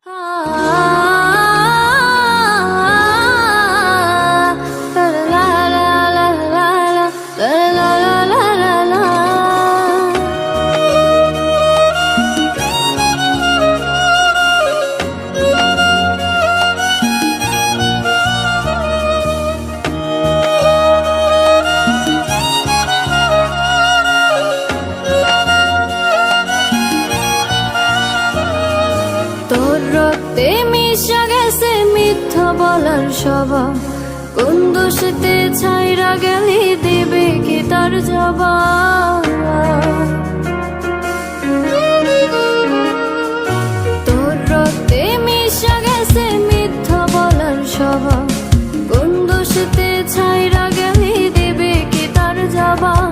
তোর রক্তে মিশা গেছে মিথ্যা বলার স্বভাব, কোন দোষেতে ছাইরা গেলি দিবে কি তার জবাব। তোর রক্তে মিশা গেছে মিথ্যা বলার স্বভাব, কোন দোষেতে ছাইরা গেলি দিবে কি তার জবাব।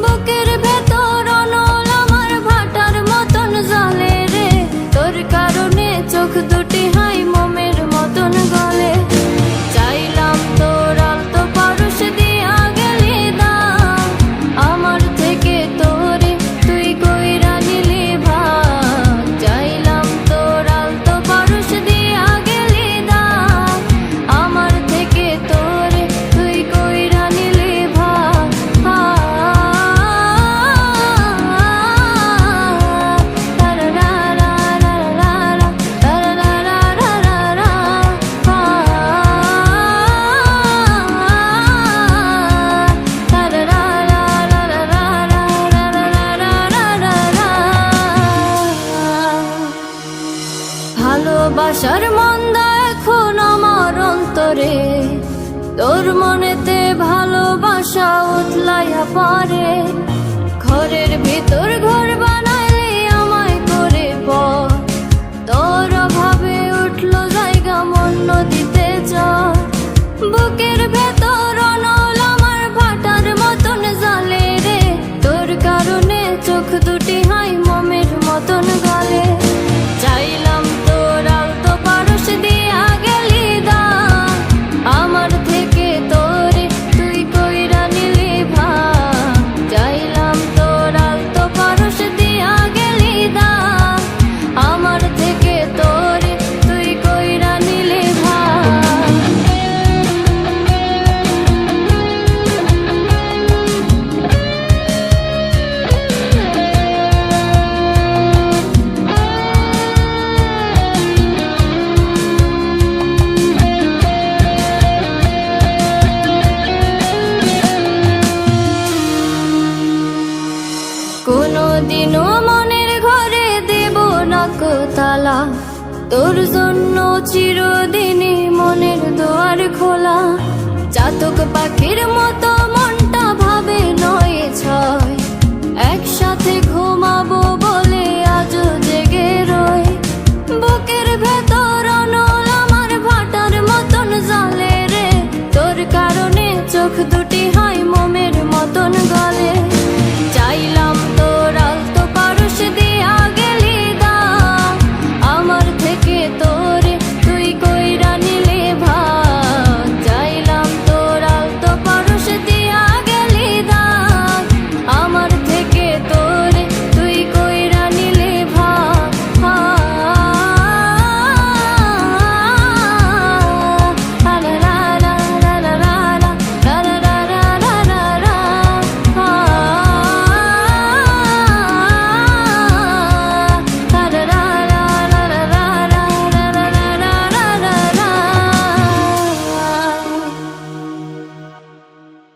বুকের ভেতর অনল আমার ভাটার মতন জ্বলে রে, তোর কারণে চোখ দুটি হাই মোমের মতন গলে। চাইলাম তোর আলতো পারস দিয়া গেলি দাম, আমার থেকে তোরে তুই কইরা নিলি ভাগ। চাইলাম তোর আলতো পারস দিয়া গেলি দাম, আমার থেকে তোরে তুই কইরা নিলি ভাগ। ভালোবাসার মন্দা এখন আমার অন্তরে, তোর মনেতে ভালোবাসা উতলাইয়া পারে। ঘরের ভিতর ঘর বানাইলে আমায় করে পর, তোর অভাবে উঠলো জায়গা মন নদীতে চর। বুকের ভেতর অনল আমার ভাটার মতন জ্বলে রে, তোর কারণে চোখ দুটি হাই মোমের মতন গলে। চাইলাম তোর আলতো পারস দিয়া গেলি দাম, আমার থেকে তোরে তুই কইরা নিলি ভাগ। চাইলাম তোর আলতো পারস দিয়া গেলি দাম, আমার থেকে তোরে তুই কইরা নিলি ভাগ। কোনদিনও মনের ঘরে দেব না কো তালা, তোর জন্য চিরদিনই মনের দুয়ার খোলা। চাতক পাখির মতো মনটা ভাবে নয় ছয়,